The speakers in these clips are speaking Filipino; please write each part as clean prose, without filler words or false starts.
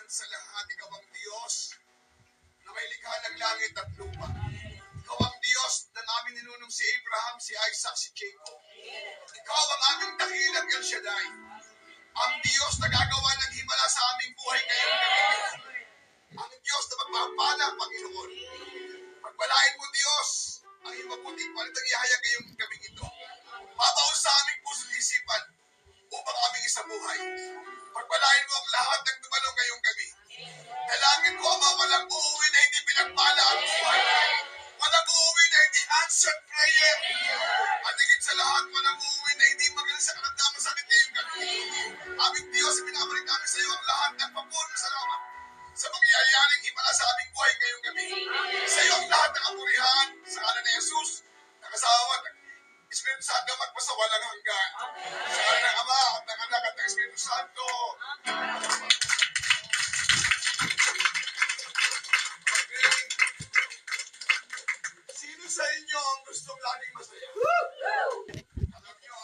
sa lahat, ikaw ang Diyos na may likha ng langit at lupa. Ikaw ang Diyos na aming ninunong si Abraham, si Isaac, si Jacob. Ikaw ang aming dakilang El Shaddai. Ang Diyos na gagawa ng himala sa aming buhay ngayong gabi. Ang Diyos na magpapala, Panginoon. Pagpalain mo, Diyos, ang iyong mabuting palitang ihayag ngayong gabing ito. Mabaon sa aming puso't isipan upang aming isabuhay. Pagpalain mo ang lahat ng dumalo ngayong gabi. Dalangin ko, Ama, walang uuwi na hindi pinagpala ang buhay. Walang uuwi na hindi answered prayer. At higit sa lahat, walang uuwi na hindi magaling sa karamdaman sa amin ngayong gabi. Aming Diyos, pinabalik namin sa iyo ang lahat ng papuro sa salamat sa mangyayaring himala sa aming buhay ngayong gabi. Sa iyo ang lahat ng kapurihan sa ngalan ni Jesus, nakasama at Espiritu Santo magpasawalang hanggan. Sa ngalan ng Ama at ng Anak at ng Espiritu Santo. Okay. Sino sa inyo ang gustong laging masaya? Alam niyo,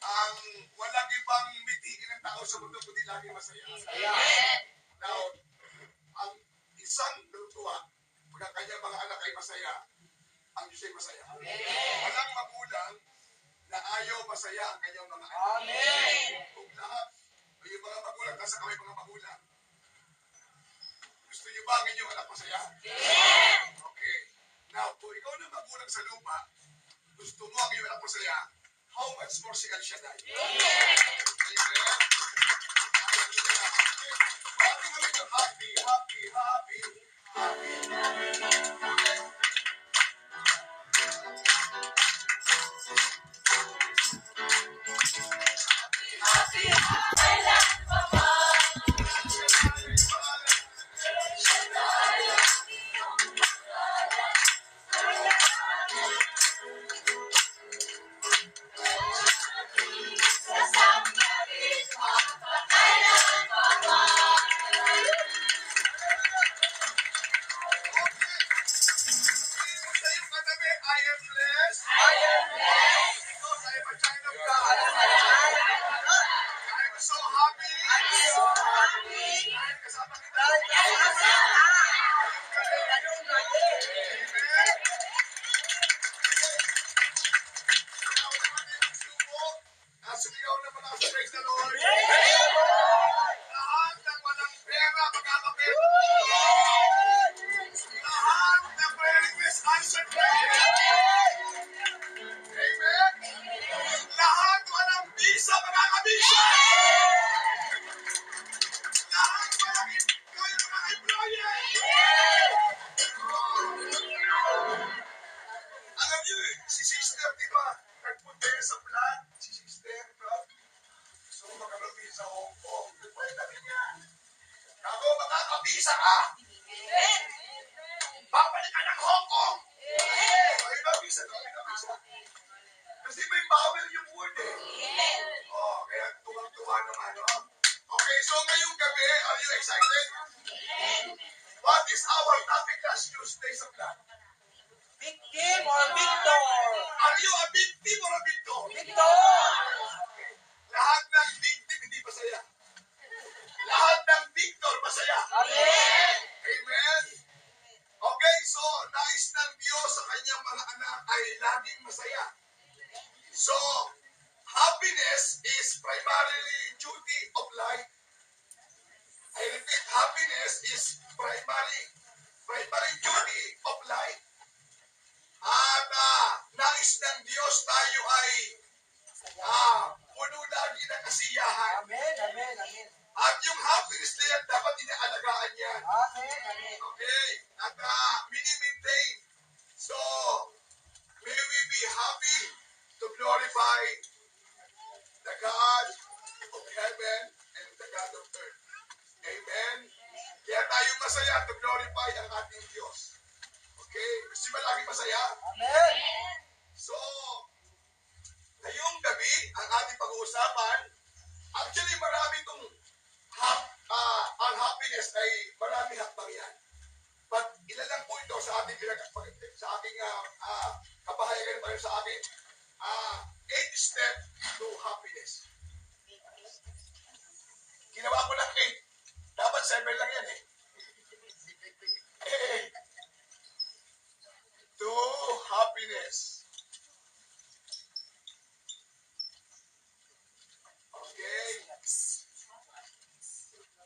ang walang ibang mitigin ng tao sa mundo kundi laging masaya. Now, ang isang lutuwa, pagka kanyang mga anak ay masaya, ang Diyos ay masaya. Walang magulang na ayaw masaya ang kanyang mga anak. Amen. Kung lahat, yung mga magulang, nasa kaway mga magulang. Gusto niyo ba ang inyong anak masaya? Okay. Now, kung ikaw na magulang sa lupa, gusto mo ang iyong anak masaya, how much more si El Shaddai? Amen. Happy kami ng happy, happy, happy, happy.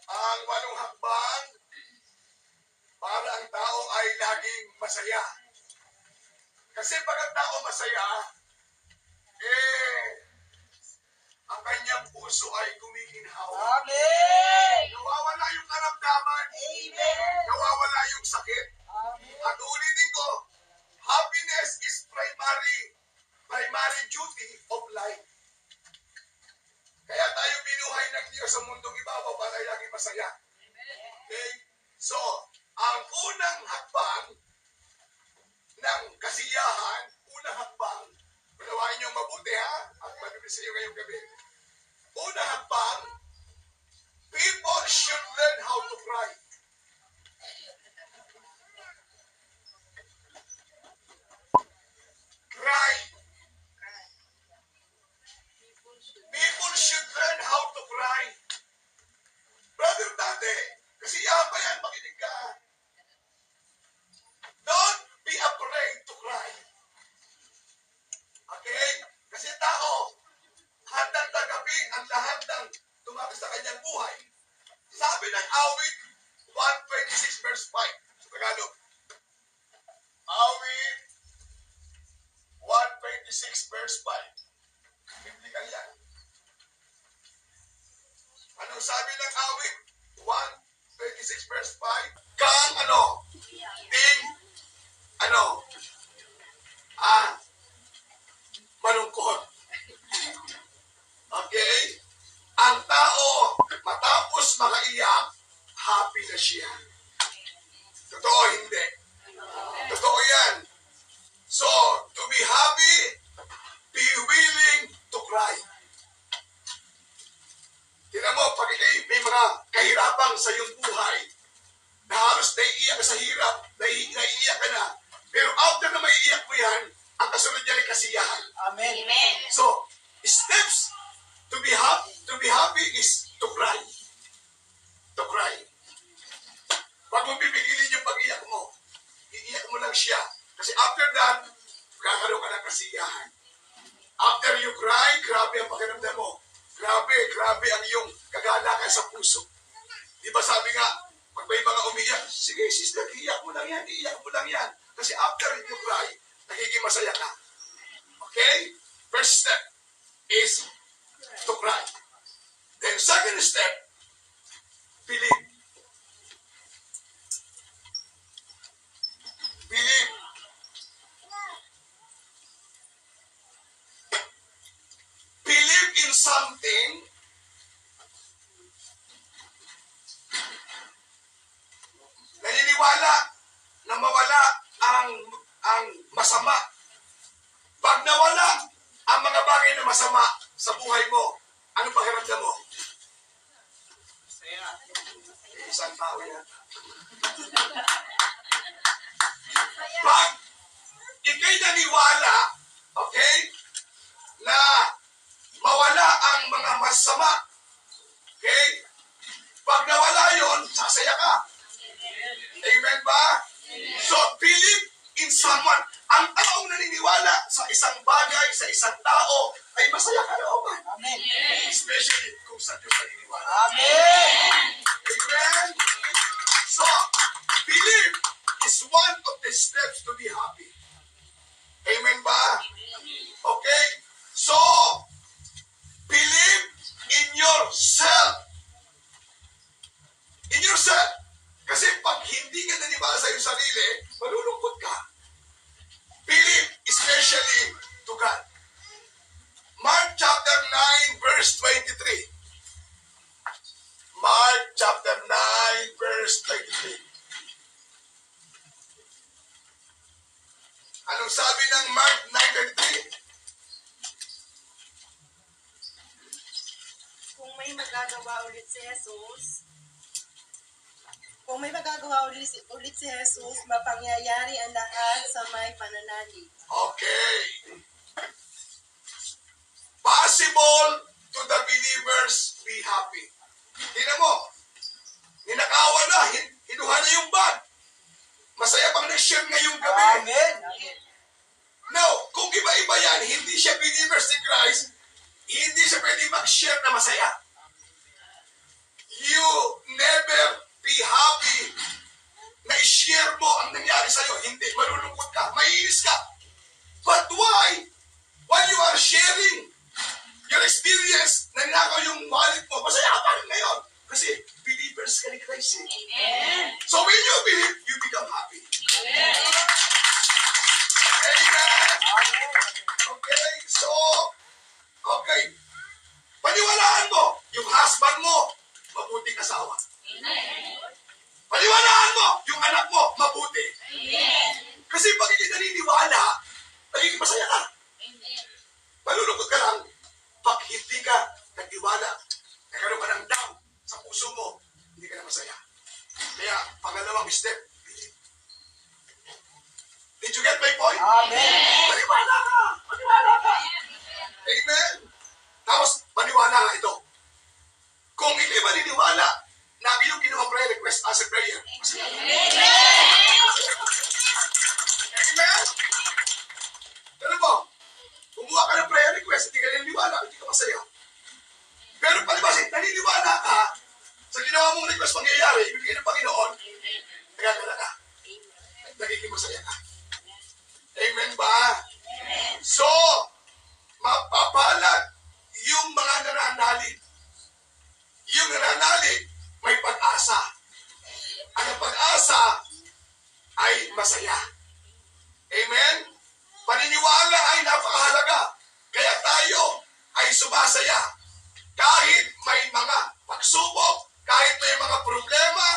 Ang walong hakbang para ang tao ay laging masaya. Kasi pag ang tao masaya, ang kanyang puso ay gumiginhawa. Amen. Nawawala yung karamdaman. Amen. Nawawala yung sakit. Amen. At ulitin ko, happiness is primary duty of life. Kaya tayo binuhay ng Diyos sa mundong ibabaw para laging masaya. Okay? So, ang unang hakbang ng kasiyahan, unang hakbang, unawain niyo mabuti ha, at mabibilis sa iyo ngayong gabi. Unang hakbang, people should learn how to cry. Cry. People should learn how to cry. Brother Tate, kasiyahan ba yan? Makinig ka. Don't be afraid to cry. Okay? Kasi tao, handang tanggapin ang lahat ng tumakas sa kanyang buhay. Sabi ng awit 126 verse 5 sa Tagalog. Awit 126 verse 5. Biblical yan. Anong sabi ng awit 126 verse 5? Kang malungkot. Okay? Ang tao, matapos makaiyak, happy na siya. Totoo, hindi. Totoo yan. So, to be happy, be willing to cry. Tingnan mo, pag may mga kahirapang sa iyong buhay, na halos naiiyak ka sa hirap, naiiyak ka na, pero after na maiiyak mo yan, ang kasunod niya ay kasiyahan. Amen. So, steps to be happy is to cry. To cry. Pag mo pipigilin yung pag-iyak mo, iiyak mo lang siya. Kasi after that, kakaroon ka ng kasiyahan. After you cry, grabe ang pakiramdam mo. Grabe ang iyong kagalakan sa puso. Di ba sabi nga, pag may mga umiyak, sige sister, iiyak mo lang yan. Kasi after you cry, nagiging masaya ka. Okay? First step is to cry. Then second step, believe. Believe. Believe in something naniniwala na mawala ang masama. Pag nawala ang mga bagay na masama sa buhay mo, ano pakiramdam mo? Saya. Isang tao yan. Pag ikay naniwala, okay, na mawala ang mga masama, okay, pag nawala yon, sasaya ka. Amen ba? So, believe in someone. Ang taong naniniwala sa isang bagay, sa isang tao, ay masaya ka looban. Amen. Especially kung sa Diyos naniniwala. Amen. Amen? So, believe is one of the steps to be happy. Amen ba? Okay? So, believe in yourself. In yourself. Kasi pag hindi ka naniwala sa iyong sarili, malulungkot ka. Believe especially to God. Mark chapter 9 verse 23. Mark chapter 9 verse 23. Anong sabi ng Mark 9:23? Kung may magagawa ulit si Jesus, mapangyayari ang lahat sa may pananalig. Okay. Possible to the believers be happy. Tingnan mo, ninakawan na, hinuha na yung bag. Masaya pang nag-share ngayong gabi. Amen. Now, kung iba-iba yan, hindi siya believers ni Christ, hindi siya pwede mag-share na masaya. You mangyayari sa'yo? Hindi. Malulungkot ka. Maiinis ka. But why? While you are sharing your experience, nanakaw yung wallet mo, masaya ka pa rin ngayon. Kasi believers ka ni Christ. Amen. So when you believe, you become happy. Amen. Amen. Okay, so, okay. Paniwalaan mo, yung husband mo, mabuting asawa. Paniwalaan mo, yung anak mo, mabuti. Kasi pag hindi naniniwala, nagiging masaya ka. Malulungkot ka lang pag hindi ka nagtiwala. Nagkaroon ka ng down sa puso mo, hindi ka na masaya. Kaya, pangalawang step, believe. Did you get my point? Amen. Maniwala ka! Maniwala ka! Amen! Tapos, maniwala ka ito. Kung hindi maniniwala, na yung ginawa prayer request as a prayer, masaya ka. Amen? Ano po? Kumuha ka ng prayer request, hindi ka naniniwala, hindi ka masaya. Pero palibas, naniniwala ka sa ginawa mong request mangyayari, ibigay ng Panginoon, nagagala ka. Nagiging masaya ka. Amen ba? So, mapapalag yung mga nananalig. Yung nananalig, may pag-asa. Ang pag-asa ay masaya. Amen? Paniniwala ay napakahalaga. Kaya tayo ay sumasaya. Kahit may mga pagsubok, kahit may mga problema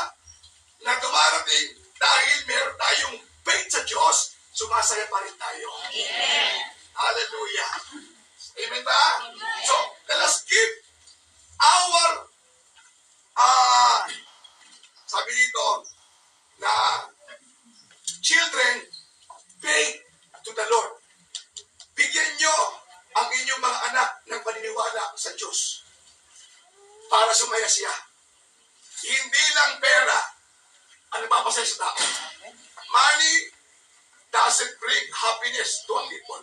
na dumarating, dahil meron tayong faith sa Diyos, sumasaya pa rin tayo. Amen. Hallelujah. Amen ba? So, let us give our sabi dito na children faith to the Lord. Bigyan nyo ang inyong mga anak ng paniniwala sa Diyos para sumaya siya. Hindi lang pera ang napapasaya sa tao. Money doesn't bring happiness to a people.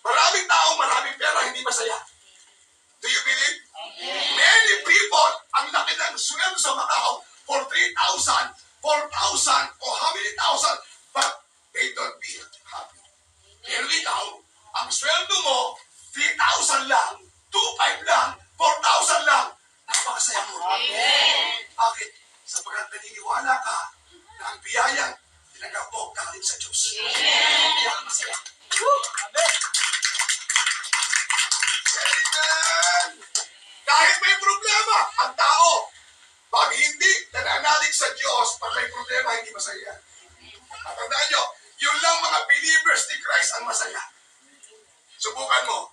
Maraming tao, maraming pera, hindi masaya. Do you believe? Many people, ang laki ng sweldo sa Macau for 3,000, 4,000, or how many thousand, but they don't feel happy. Pero ikaw, ang sweldo mo, 3,000 lang, 2,500 lang, 4,000 lang, napakasaya mo. Bakit? Sapagkat naniniwala ka na ang biyayang tinagapok galing sa Diyos. Kaya ka masaya. Amen! Kahit may problema, ang tao, pag hindi nananalig sa Diyos, pag may problema, hindi masaya. Tatandaan nyo, yun lang mga believers ni Christ ang masaya. Subukan mo.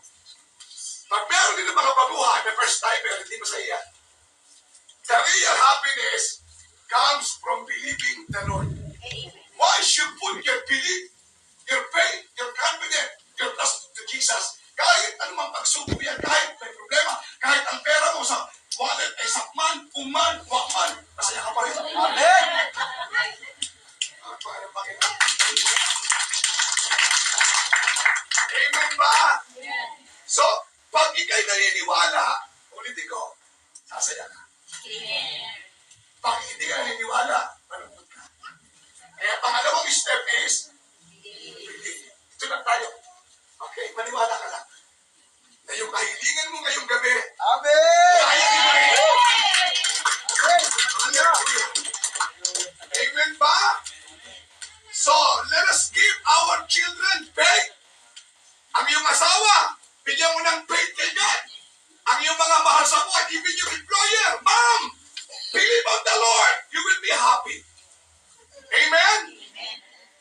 Pag meron din ng mga baguhan na first timer, hindi masaya. The real happiness comes from believing the Lord. Once you put your belief, your faith, your confidence, your trust to Jesus, kahit anumang pagsubok yan, kahit may problema, kahit ang pera mo sa wallet ay sakman, kuman, wakman, masaya ka pa rin. Amen! Amen ba? So, pag ikay naniniwala, ulitin ko, sasaya ka. Pag hindi ka naniniwala, malungkot ka. Kaya pangalawang step is, believe. Ito lang tayo. Okay, maniwala ka lang. Na yung kahilingan mo ngayong gabi, kaya mo rin. Amen ba? So, let us give our children faith. Ang iyong asawa, bigyan mo ng faith kay God. Ang iyong mga mahal sa buhay, even your employer, ma'am, believe on the Lord, you will be happy. Amen?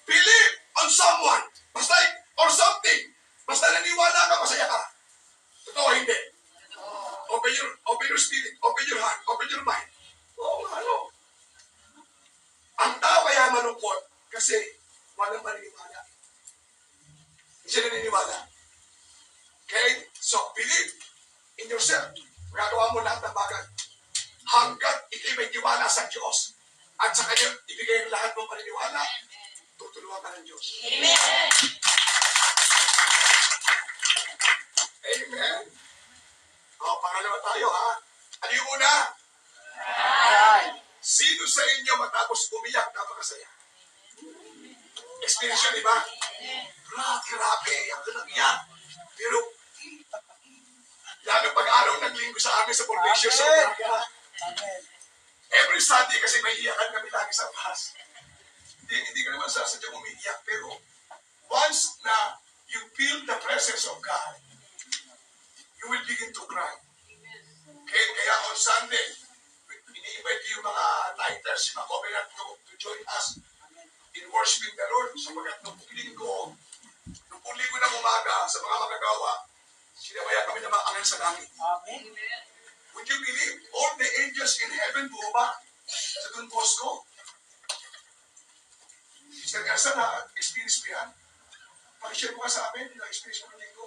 Believe on someone, basta, or something. Basta naniwala ka, masaya ka. Totoo, hindi. Open your spirit, open your heart, open your mind. Oo, ano? Ang tao kaya malungkot kasi walang maniniwala. Hindi siya naniniwala. Okay? So, believe in yourself. Magagawa mo lahat ng bagay. Hanggat ikay may tiwala sa Diyos at sa Kanya ibigay ang lahat mong paniniwala, tutulungan ka ng Diyos. Amen. Amen. O, pangalawa tayo, ha? Ano yung una? Sino sa inyo matapos umiyak, napakasaya? Experience yun, di ba? Grabe, ako nag-iyak. Pero, lalo pag araw ng linggo sa amin sa Provincial sa umaga. Every Sunday kasi may iyakan kami lagi sa bus. Hindi ka naman sasadyang umiiyak, pero once na you feel the presence of God, you will begin to cry. Okay? Kaya on Sunday, ini-invite yung mga lighters, yung mga covenant to join us in worshiping the Lord. Sapagat nung linggo ng umaga sa mga magagawa, sinabaya kami ng mga anghel sa langit. Amen. Would you believe all the angels in heaven bumaba sa Don Bosco? Sister Garza, na-experience mo yan? Pag-share mo ka sa amin, na-experience mo ng linggo.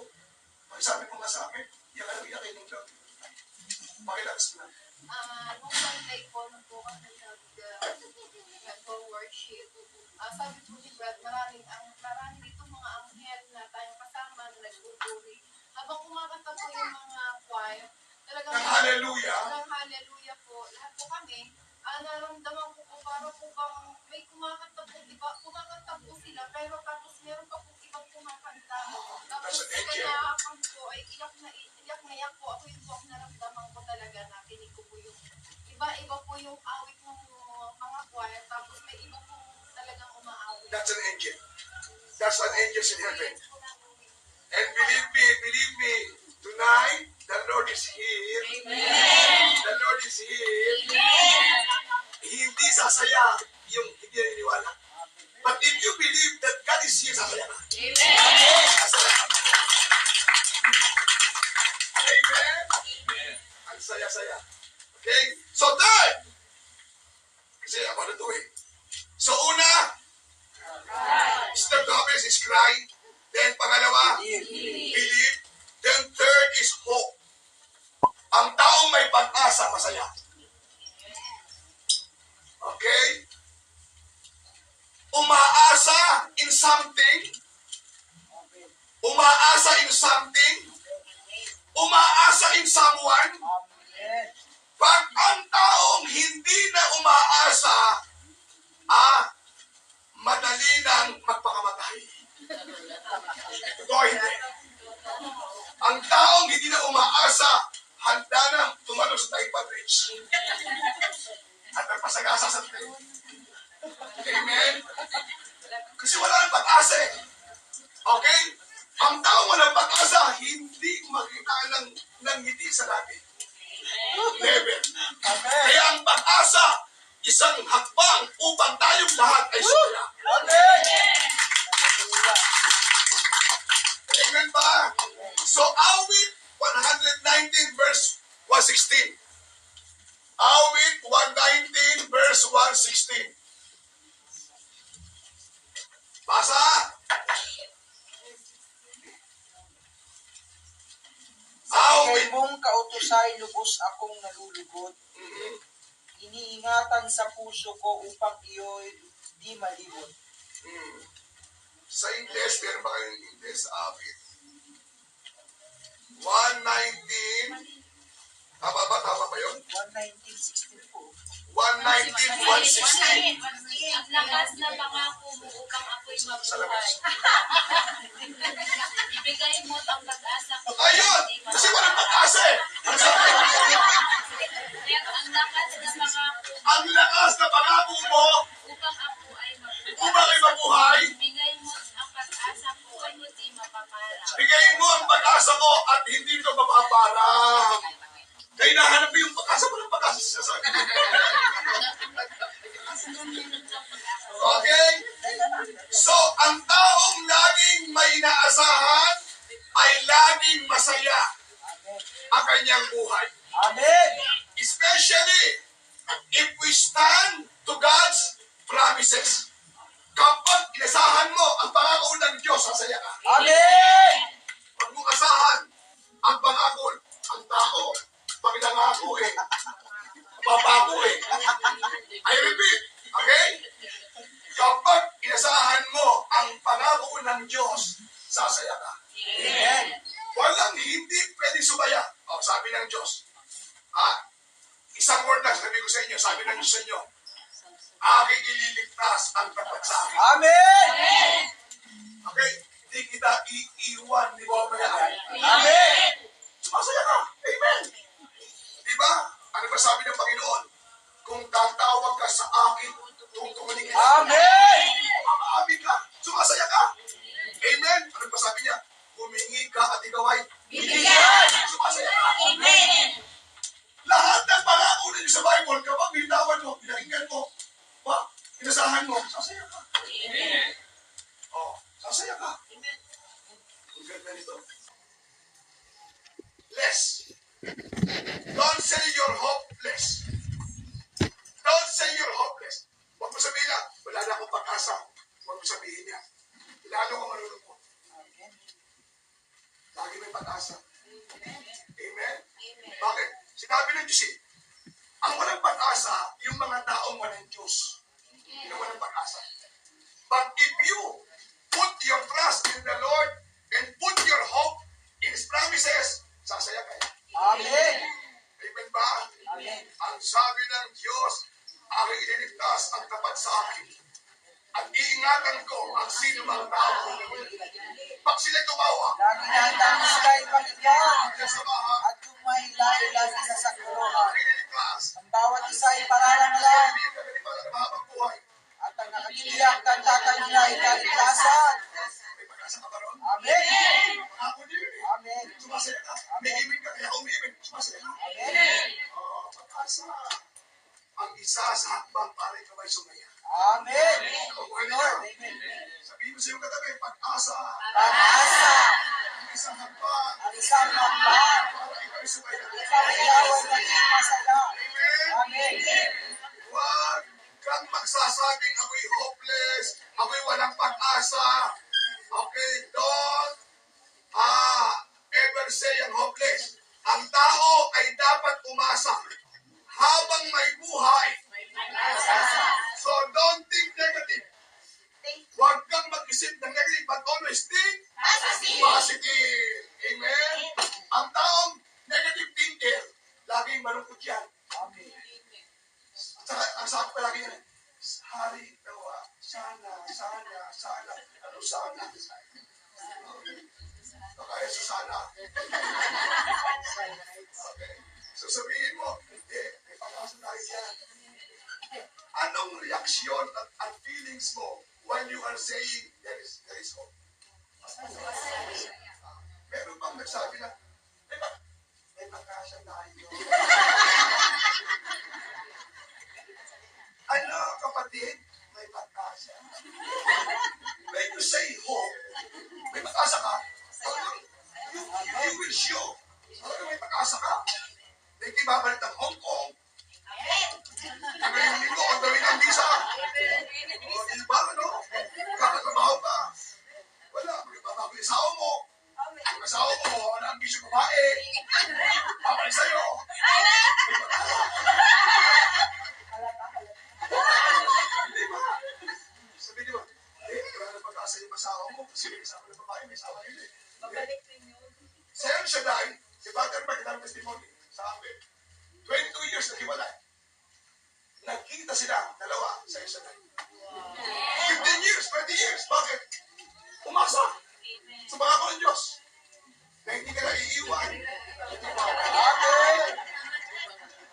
Pag-sabi mo nga sa amin, iyak nung lang. Pakilakas na. Nung Sunday po, nung po kami nag-worship, sabi po ni Brad, maraming itong mga anghel na tayong kasama na nagpupuri. Habang kumakanta po yung mga choir, talagang Ng hallelujah. Ng hallelujah po. Lahat po kami, naramdaman ko po parang po bang may kumakanta po, diba? Kumakanta po sila, pero tapos meron pa po ibang kumakanta. Tapos kaya ako po ay iyak na iyak po. Ako yung po ang naramdaman ko talaga na tinig ko po yung iba-iba po yung awit ng mga choir. Tapos may iba po talagang umaawit. That's an angel. That's an angel in heaven. And believe me, tonight, the Lord is here. Amen. The Lord is here. Hindi sasaya yung hindi naniniwala. But if you believe that God is here, sasaya ka. Amen. Sasaya ka. Amen. Ang saya-saya. Okay? So third, kasi ako na to eh. So una, step to happiness is cry. Then pangalawa, believe. Then third is hope. Ang taong may pag-asa, masaya. Okay? Umaasa in something. Umaasa in something. Umaasa in someone. Pag ang taong hindi na umaasa, madali nang magpakamatay. Totoo hindi. Ang taong hindi na umaasa, handa na tumalon sa Taipan Bridge. At nagpasagasa sa tayo. Amen? Kasi wala nang pag-asa eh. Okay? Ang taong walang pag-asa, hindi makita ng ngiti sa langit. Never. Kaya ang pag-asa, isang hakbang upang tayong lahat ay sumaya. Amen ba? So, awit 119 verse 116. Awit 119 verse 116. Basa! Kay mong kautusay lubos akong nalulugod. Iniingatan sa puso ko upang iyo'y di malibot. Sa Ingles, meron ba kayong Ingles? Awit 119. Tama ba yun? 119.16 po. 119, 116. Ang lakas na pangako mo upang ako'y Sa mabuhay. labas. Ibigay mo ang pag-asa ko. Ayun! Kasi walang pag-asa eh. Ang sabi, Ang lakas na pangako ang lakas na pangako mo upang ako ay mabuhay. upang ay mabuhay, Ibigay mo ang pag-asa ko ay hindi mapapala. bigay mo ang pag-asa mo at hindi ito mapaparang. Kaya hinahanap mo yung pag-asa mo ng pag-asa sa sasabi. Okay? So, ang taong laging may inaasahan ay laging masaya ang kanyang buhay. Amen! Especially if we stand to God's promises. Kapag inasahan mo ang pangako ng Diyos, sasaya ka. Amen! Pag mo asahan ang pangako, ang tao, pag nangako eh, papako eh. I repeat, okay? Kapag inasahan mo ang pangako ng Diyos, sasaya ka. Amen! Walang hindi pwede sumaya. O, sabi ng Diyos. Isang word lang sabi ko sa inyo, sabi ng Diyos sa inyo. aking ililigtas ang tapat sa akin. Amen! Okay? Hindi kita iiwan ni Babayaan. Amen! Sumasaya ka. Amen. Diba? Ano ba sabi ng Panginoon? Kung tatawag ka sa akin, tutukunin kita. Amen! Mamaamin ka. Sumasaya ka. Amen. Ano ba sabi niya? Humingi ka at ikaw ay Bigyan! sumasaya ka. Amen. Lahat ng pangako ninyo sa Bible, kapag binitawan mo, pinakinggan mo, inasahan mo, sasaya ka. Amen. Oh, sasaya ka. Ang ganda nito. Less. Don't say you're hopeless. Don't say you're hopeless. Huwag mo sabihin na, wala na akong pag-asa. Huwag mo sabihin niya. Lalo ka malulungkot. Lagi may pag-asa. Amen? Bakit? Sinabi ng Diyos ang walang pag-asa, yung mga taong walang Diyos. Yung walang pag-asa. But if you put your trust in the Lord and put your hope in His promises, sasaya kayo. Amen! Amen ba? Amen! Ang sabi ng Diyos, aking ililigtas ang tapat sa akin. At iingatan ko ang sino mang tao. Pag sila'y tumawa, Lagi nandang sila'y pakinggan kaya sa baha, at kumahilay-hilay sa sakluhan. ililigtas. Ang bawat isa ay pararanglan Hindi ka ganito ang mahabang buhay. at ang nakatitiyak ng tatay ay kaligtasan. May pag-asa ka ba ron? Amen! Ako din. Amen! Sumasaya ka. May imig ka, kaya umiimig. Sumasaya ka. Amen! Oh, pag-asa. Ang isa sa hakbang para ikaw ay sumaya. Amen! Kung ano Lord, niya, amen. sabihin mo sa iyong katabi, pag-asa. Pag-asa Ang isang hakbang ang isang hakbang para ikaw ay sumaya. ikaw ay naging masaya. Amen. Amen! Huwag kang magsasabing ako'y hopeless, ako'y walang pag-asa. Okay, don't ever say ang hopeless. Ang tao ay dapat umasa habang may buhay. So don't think negative. Huwag kang mag-isip ng negative, but always think positive. Amen? Ang taong negative thinker, laging malungkot yan. Amen! Saka, ang sabi ko lagi yan, hari dawa, sana. Ano sana? Okay, so sana. Okay. So sabihin mo, may pag-asa tayo dyan. Anong reaksyon at feelings mo when you are saying there is hope? Meron bang nagsabi na, may pag-asa tayo. Ano, kapatid? May pag-asa. When you say hope, may pag-asa ka, you will show. May pag-asa ka. Hindi babalik ng Hong Kong. Gawin ng linggo, ang gawin ng visa. O, di ba, ano? Kakatrabaho ka. Wala, magbabago yung asawa mo. Ang asawa mo, wala ang bisyo babae. Babalik sa'yo. May pag-asa. Di ba? Sabi di ba? Wala na pag-asa yung asawa mo. Kasi may asawa ng babae, may asawa yun eh. Sa El Shaddai, si Father Mark, ang testimony sa amin. 22 years na hiwalay. Nagkita sila, dalawa, sa El Shaddai. 15 years, 20 years. Bakit? Umasa. Sa mga ng Diyos. Na hindi ka na iiwan. Amen.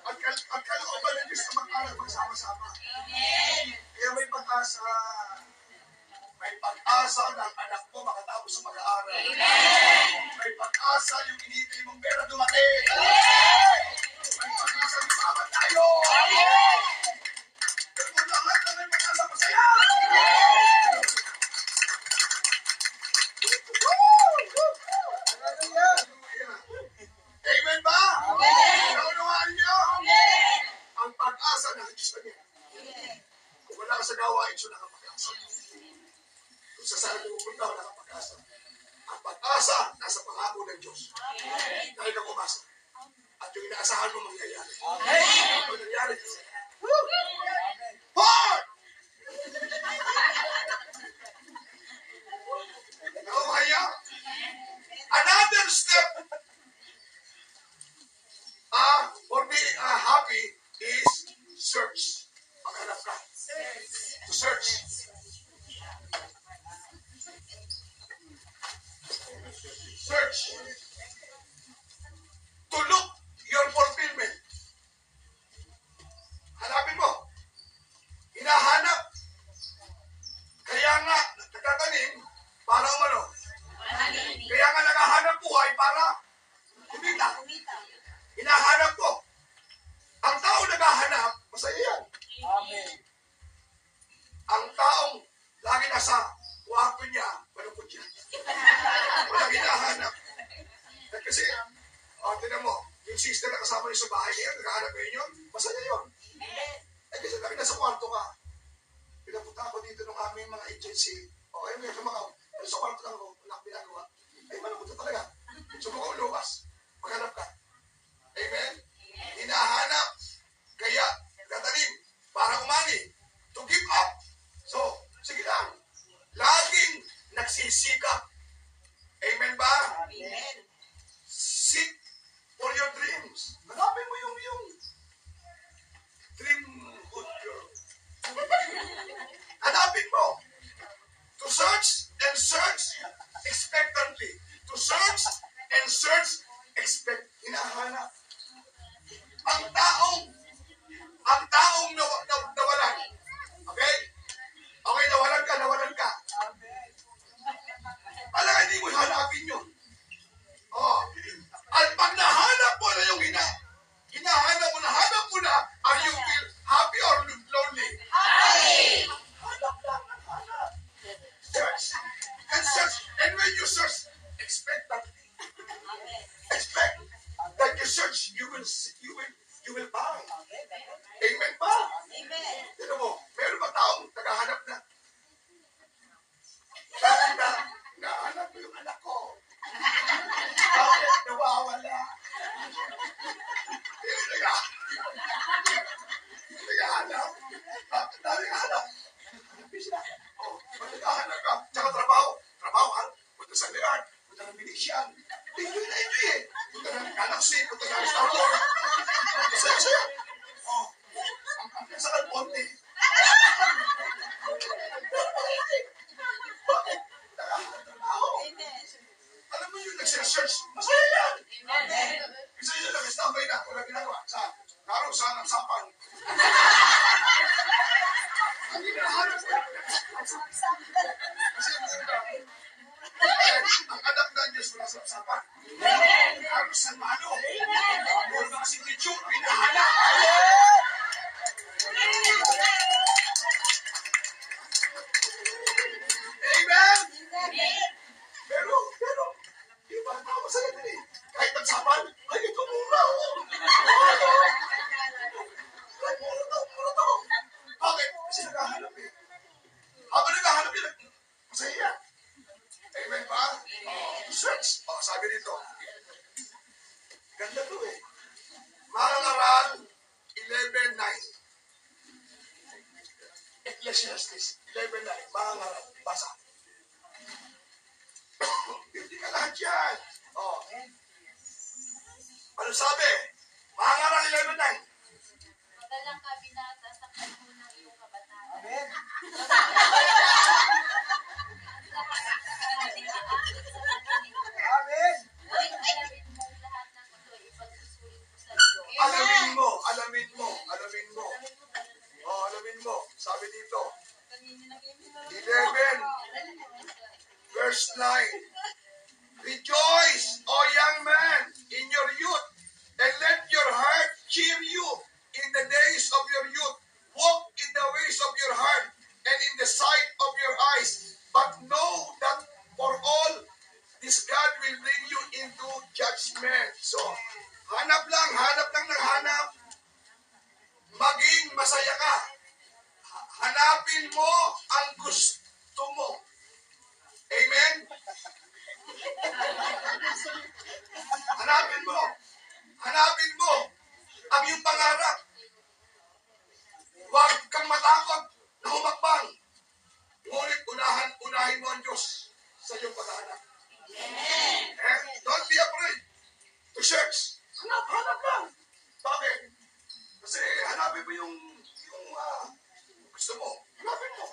Ang kalooban ng Diyos na mag-aral magsama-sama. Kaya may pag-asa. May pag-asa na ang anak mo makatapos sa mag-aaral. May pag-asa yung inihintay mong pera dumating. May pag-asa yung maman tayo. Pero lahat na may pag-asa masaya. Hallelujah. Amen ba? Naunawahan niyo? Ang pag-asa na Diyos na niya. Kung wala ka sa gawain, so nakapag-asa. Kung sa saan pupunta, wala kang pag-asa. Ang pag-asa, nasa pangako ng Diyos. Dahil ka kumasa. At yung inaasahan mo mangyayari. Ang nangyari kasi. Lord! Naunawahan niyo? Another step for being happy is search. Maghanap ka. nasa kwarto ka, pinapunta ako dito ng aming mga agency. O, ayun, may mga, sa kwarto lang ako, wala akong ginagawa. Ay, malapunta talaga. Subukan mo lumas. Maghanap ka. Amen? Hinahanap. Kaya, gatalim, para umani. To give up. So, sige lang. Laging nagsisikap. Amen ba? Amen. Seek for your dreams. Hanapin mo yung dream good girl. Hanapin mo. To search and search expectantly. To search and search hinahanap. Ang taong nawalan. Okay? Okay, nawalan ka. Alam, hindi mo hanapin yun. Oh. At pag nahanap mo na yung hinahanap mo na, are you feel happy or lonely? Happy. Hanap lang, hanap. Search. And search. And when you search, expect that you search, you will find. Amen ba? Amen. Tignan mo, meron ba taong naghahanap na? Nahanap mo yung anak ko. Bakit nawawala? Hindi naghahanap. Bakit na naghahanap? Hanapin sila. Oh, pag naghahanap ka, tsaka trabaho ka. Punta sa Leon, punta ng Venetian. Enjoy na enjoy eh. Punta ng Galaxy, punta ng Star Wars. Saya. Oh, ang sa Alponte. Bakit? Naghahanap. Amen. Alam mo yung nagsiresearch, masaya yan. Amen. Isa yun lang, standby na, wala ginagawa. Karong saan ang sapan. Ang hinahanap ko. Kasi ang anak na Diyos wala sa sapan. Karong saan maano. Huwag na kasing lechong, hinahanap. Amen? Pero, iba na masaya din eh. Kahit ang sapan, ay ito mura ako. Ay, mura to. Bakit? Kasi naghahanap eh. Habang naghahanap yun, masaya yan. Amen ba? Search. Sabi dito. Ganda to eh. Mga ngaral, 11:9. Ecclesiastes 11:9. Mga ngaral. Basa. Hindi ka lahat yan. Ano sabi? Mga ngaral 11:9. Madalang ka binata sa panahon ng iyong kabataan. Amen. Amen. Ngunit alamin mong lahat ng ito, ipagsusulit ko sa iyo. Alamin mo. Alamin mo. Sabi dito. 11, verse 9. Rejoice, O young man, in your youth, and let your heart cheer you in the days of your youth. Walk in the ways of your heart, and in the sight of your eyes. But know that for all this God will bring you into judgment. So, hanap lang ng hanap. Maging masaya ka. Hanapin mo ang gusto mo. Amen? Hanapin mo ang iyong pangarap. Huwag kang matakot na humakbang. Ngunit unahin mo ang Diyos sa iyong paghahanap. Don't be afraid to search. Hanap lang. Bakit? Kasi hanapin mo yung gusto mo. Hanapin mo.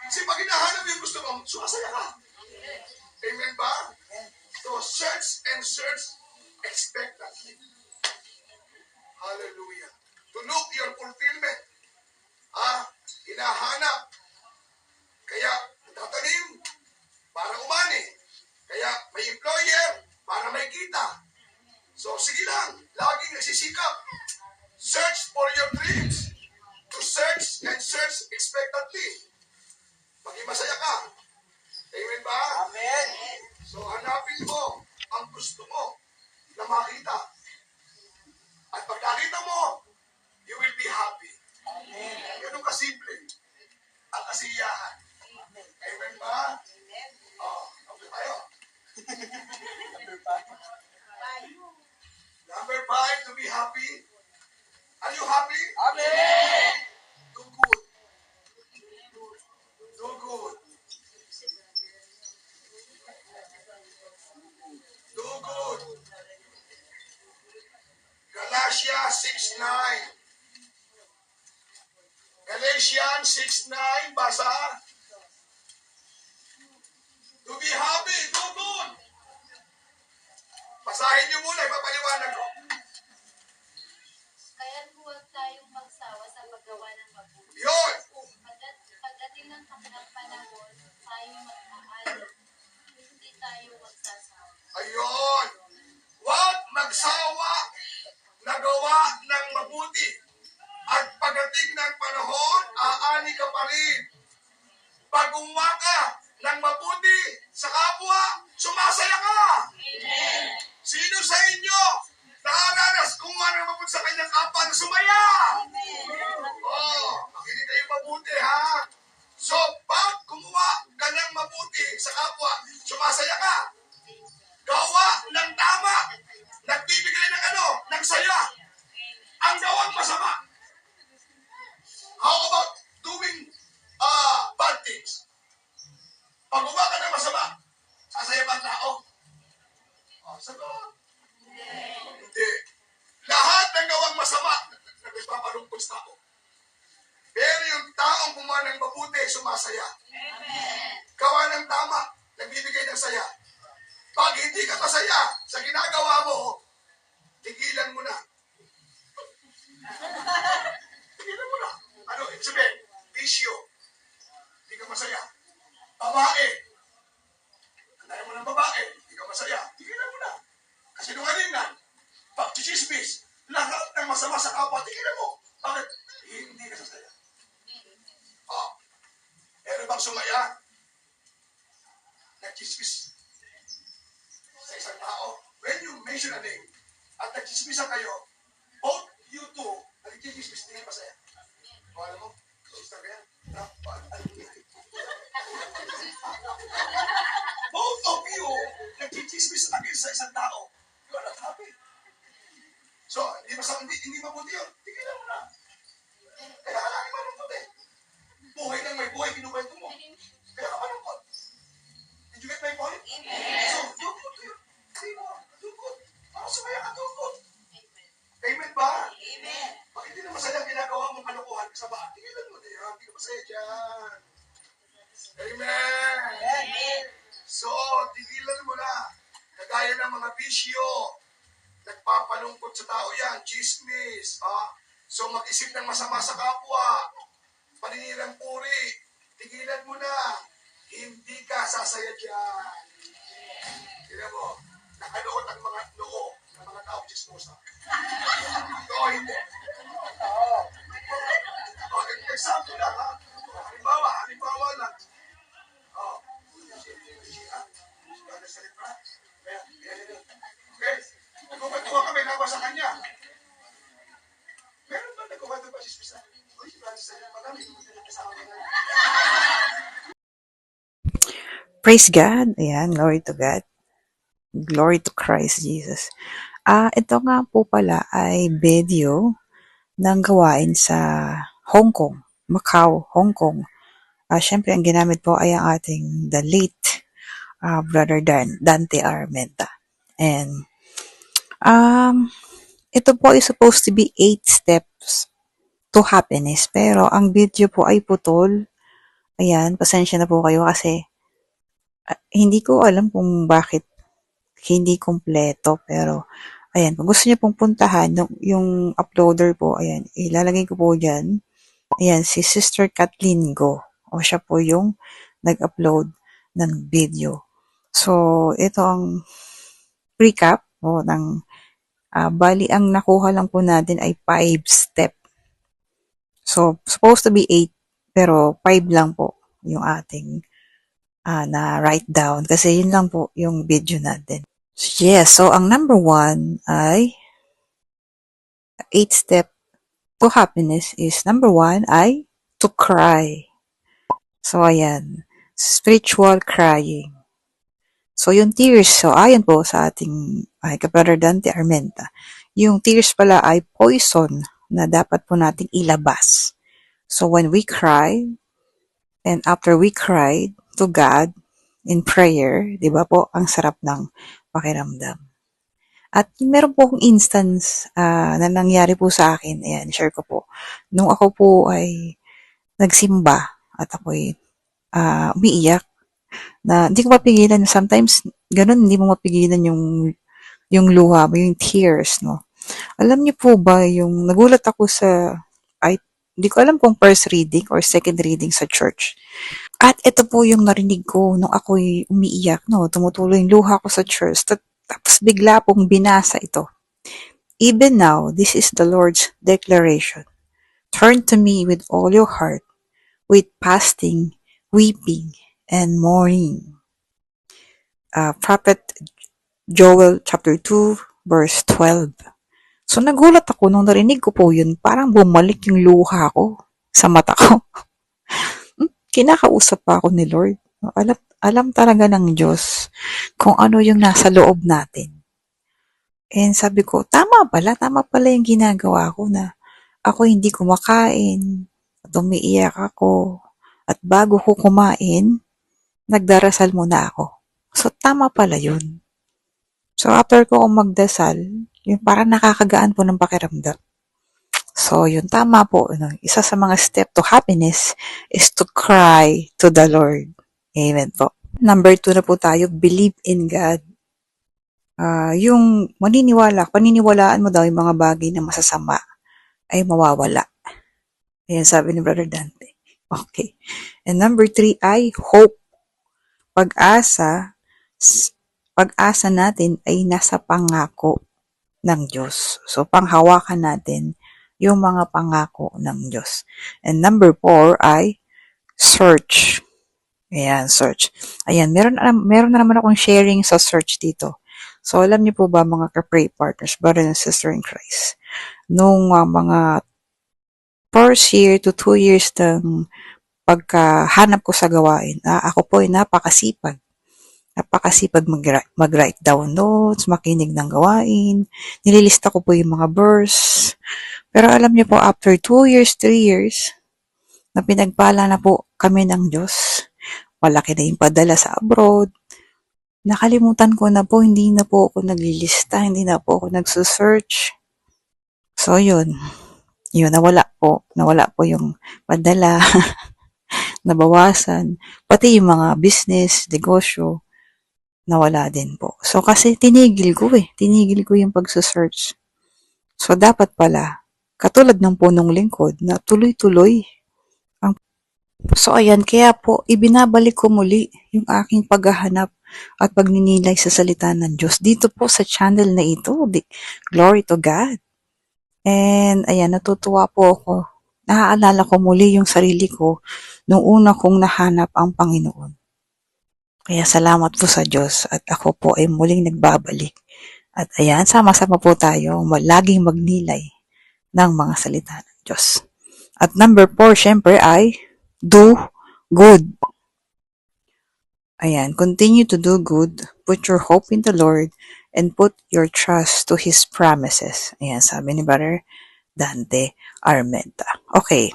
Kasi pag hinahanap yung gusto mo, sumasaya ka. Amen ba? So search and search expectantly. Hallelujah. To look your fulfillment. Hinahanap. Kaya tatanim para umani. Kaya may employer para may kita. So sige lang, laging nagsisikap. Search for your dreams. To search and search expectantly. Maging masaya ka. Amen ba? Amen. So hanapin mo ang gusto mo na makita. At pag nakita mo, you will be happy. Amen. Ganun kasi posible ang kasiyahan. Amen ba? Oh, okay tayo. Number 5, to be happy. Are you happy? Amen! Do good. Do good. Do good. Galatians 6:9. Galatians 6:9, basa. To be happy, do good. Basahin niyo muna, ipapaliwanag ko. Kaya't huwag tayong magsawa sa paggawa ng mabuti. Yun. Pagdating ng panahon, tayo mag-aalok. Hindi tayo magsasawa. Ayun. Huwag magsawa na gawa ng mabuti. At pagdating ng panahon, aani ka pa rin. Pag gumawa ka ng mabuti sa kapwa, sumasaya ka. Amen. Sino sa inyo nakaranas gumawa ng mabuti sa kanyang kapwa na sumaya? Makinig kayo mabuti, ha? So, pag gumawa ka ng mabuti sa kapwa, sumasaya ka. Gawa ng tama. Nagbibigay ng ng saya. Ang gawang masama. How about doing bad things? Pag gumawa ka ng masama, sasaya ba ang tao? Sagot. Hindi. Lahat ng gawang masama, nagpapalungkot sa tao. Pero yung taong gumawa ng mabuti, sumasaya. Gawa ng tama, nagbibigay ng saya. Pag hindi ka masaya sa ginagawa mo, tigilan mo na. Tigilan mo na. Ano, ibig sabihin, bisyo. Hindi ka masaya. Babae. Andayan mo ng babae, hindi ka masaya. Tigilan mo na. Kasi nungalingan, pag-chismis, lahat ng masama sa kapwa, tigilan mo. Bakit? Hindi ka sasaya. Meron bang sumaya? Nag-chismis sa isang tao. When you mention a name, at nag-chismisan kayo, both you two, nag-chismis, hindi ka masaya. Alam mo, sister ka yan. Both of you, nag-chismis against sa isang tao. You are not happy. So, hindi mabuti yun. Tigilan mo na. Kaya ka lagi malungkot eh. Buhay ng may buhay, kinukwento mo. Kaya ka malungkot. Did you get my point? Amen. So, do good to you. Do good. Para sumaya ka, do good. Amen ba? Amen. Pag hindi na masaya ang ginagawa mong kalokohan sa bahay, tigilan mo na yan. Hindi ka masaya dyan. Amen. Amen! So, tigilan mo na. Kagaya ng mga bisyo. Nagpapalungkot sa tao yan. Chismis. So, mag-isip ng masama sa kapwa. Paninirang puri. Tigilan mo na. Hindi ka sasaya dyan. Tignan mo. Nakaloot ang mga noo ng mga tao chismosa. Oo, hindi. Oo. Example lang, ha? Halimbawa lang. Okay? Nagkukwento kami, nawa sa kanya. Meron ba nagkukwento pa si Spisa? Uy, si Francis, madami. Praise God. Ayan, glory to God. Glory to Christ Jesus. Ito nga po pala ay video ng gawain sa Hong Kong, Macau, Hong Kong. Siyempre, ang ginamit po ay ang ating the late Brother Dante Armenta. And ito po ay supposed to be 8 steps to happiness. Pero ang video po ay putol. Ayan, pasensya na po kayo kasi hindi ko alam kung bakit hindi kompleto. Pero, ayan, kung gusto niyo pong puntahan, yung uploader po, ayan, ilalagay ko po dyan. Ayan, si Sister Kathleen Go. O siya po yung nag-upload ng video. So, ito ang recap ng bali ang nakuha lang po natin ay 5 step. So, supposed to be 8, pero 5 lang po yung ating na write down kasi yun lang po yung video natin. Yes, so ang number 1 ay 8 step to happiness is number 1 ay to cry. So, ayan. Spiritual crying. So, yung tears, so ayon po sa ating Brother Dante Armenta, yung tears pala ay poison na dapat po nating ilabas. So, when we cry, and after we cried to God in prayer, di ba po, ang sarap ng pakiramdam. At meron po akong instance na nangyari po sa akin, ayan, share ko po. Nung ako po ay nagsimba at ako'y umiiyak, na hindi ko mapigilan. Sometimes, ganun, hindi mo mapigilan yung luha mo, yung tears, no? Alam niyo po ba, yung nagulat ako hindi ko alam kung first reading or second reading sa church. At ito po yung narinig ko nung ako'y umiiyak, no? Tumutuloy yung luha ko sa church. Tapos bigla pong binasa ito. Even now, this is the Lord's declaration. Turn to me with all your heart, with fasting, weeping, and mourning. Prophet Joel chapter 2, verse 12. So, nagulat ako nung narinig ko po yun. Parang bumalik yung luha ko sa mata ko. Kinakausap pa ako ni Lord. Alam talaga ng Diyos kung ano yung nasa loob natin. And sabi ko, tama pala yung ginagawa ko na ako hindi kumakain, at umiiyak ako, at bago ko kumain, nagdarasal muna ako. So, tama pala yun. So, after ko magdasal, yung parang nakakagaan po ng pakiramdam. So, yun, tama po. Isa sa mga step to happiness is to cry to the Lord. Amen po. Number 2 na po tayo, believe in God. Yung paniniwalaan mo daw yung mga bagay na masasama ay mawawala. Ayan, sabi ni Brother Dante. Okay. And number 3 ay hope. Pag-asa natin ay nasa pangako ng Diyos. So, panghawakan natin yung mga pangako ng Diyos. And number 4 ay search. Ayan, search. Ayan, meron na naman akong sharing sa search dito. So, alam niyo po ba mga ka-pray partners, brother and sister in Christ, nung mga first year to 2 years ng pagkahanap ko sa gawain, ako po ay napakasipag mag-write down notes, makinig ng gawain, nililista ko po yung mga verse. Pero alam niyo po, after 2 years, 3 years, na pinagpala na po kami ng Diyos, malaki na yung padala sa abroad, nakalimutan ko na po, hindi na po ako naglilista, hindi na po ako nagsusearch. So, yun, nawala po yung padala, nabawasan, pati yung mga business, negosyo, nawala din po. So, kasi tinigil ko yung pagsusearch. So, dapat pala, katulad ng punong lingkod, na tuloy-tuloy. So, ayan, kaya po, ibinabalik ko muli yung aking paghahanap at pagninilay sa salita ng Diyos dito po sa channel na ito. Glory to God. And, ayan, natutuwa po ako. Naaalala ko muli yung sarili ko nung una kong nahanap ang Panginoon. Kaya salamat po sa Diyos at ako po ay muling nagbabalik. At ayan, sama-sama po tayo laging magnilay ng mga salita ng Diyos. At number 4, syempre ay do good. Ayan, continue to do good, put your hope in the Lord, and put your trust to His promises. Ayan, sabi ni Brother Dante Armenta. Okay.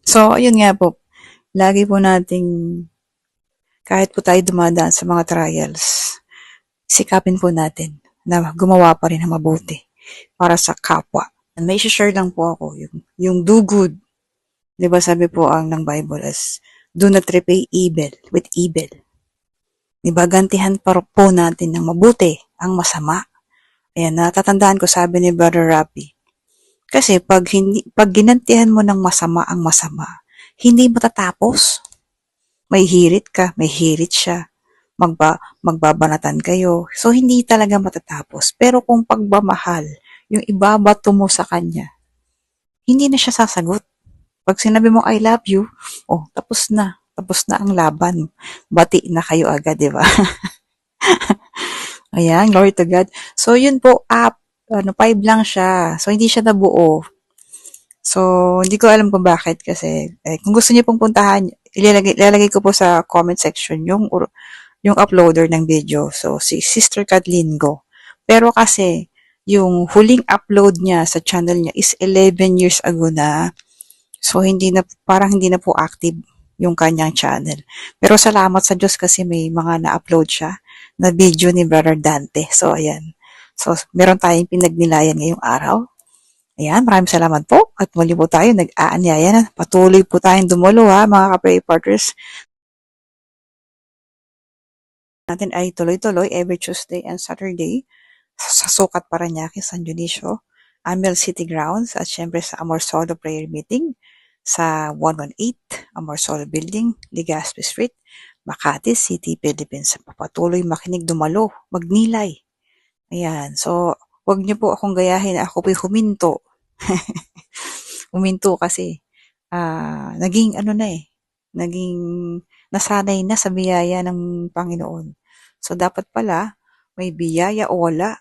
So, ayun nga po. Lagi po nating, kahit po tayo dumadaan sa mga trials, sikapin po natin na gumawa pa rin ng mabuti para sa kapwa. And may share lang po ako, yung do good. Diba sabi po ng Bible as, do not repay evil with evil. Diba, gantihan pa po natin ng mabuti ang masama. Ayan, natatandaan ko, sabi ni Brother Rapi. Kasi pag ginantihan mo ng masama ang masama, hindi matatapos. May hirit ka, may hirit siya. Magbabanatan kayo. So, hindi talaga matatapos. Pero kung pagmamahal, yung ibabato mo sa kanya, hindi na siya sasagot. Pag sinabi mo, I love you, tapos na. Tapos na ang laban. Bati na kayo agad, di ba? Ayan, glory to God. So, yun po, 5 lang siya. So, hindi siya nabuo. So, hindi ko alam kung bakit kasi kung gusto niyo pong puntahan, ilalagay ko po sa comment section yung uploader ng video. So, si Sister Kathleen Go. Pero kasi, yung huling upload niya sa channel niya is 11 years ago na. So, parang hindi na po active yung kanyang channel. Pero salamat sa Diyos kasi may mga na-upload siya na video ni Brother Dante. So, ayan. So, meron tayong pinagnilayan ngayong araw. Ayan, maraming salamat po. At muli po tayo nag-aanyaya na. Patuloy po tayong dumalo ha, mga ka-pray partners. Natin ay tuloy-tuloy every Tuesday and Saturday sa Sukat Parañaque, San Dionisio, Amel City Grounds at syempre sa Amor Solo Prayer Meeting sa 118 Amor Solo Building, Legazpi Street, Makati City, Philippines. Patuloy makinig, dumalo, magnilay. Ayan, so wag niyo po akong gayahin na ako po'y huminto. Huminto kasi naging nasanay na sa biyaya ng Panginoon. So dapat pala may biyaya o wala,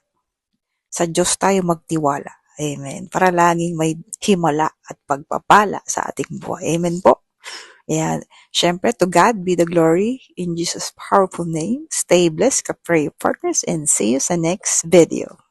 sa Diyos tayo magtiwala. Amen. Para laging may himala at pagpapala sa ating buhay. Amen po. Ayan. Syempre, to God be the glory in Jesus' powerful name. Stay blessed, ka-pray partners, and see you sa next video.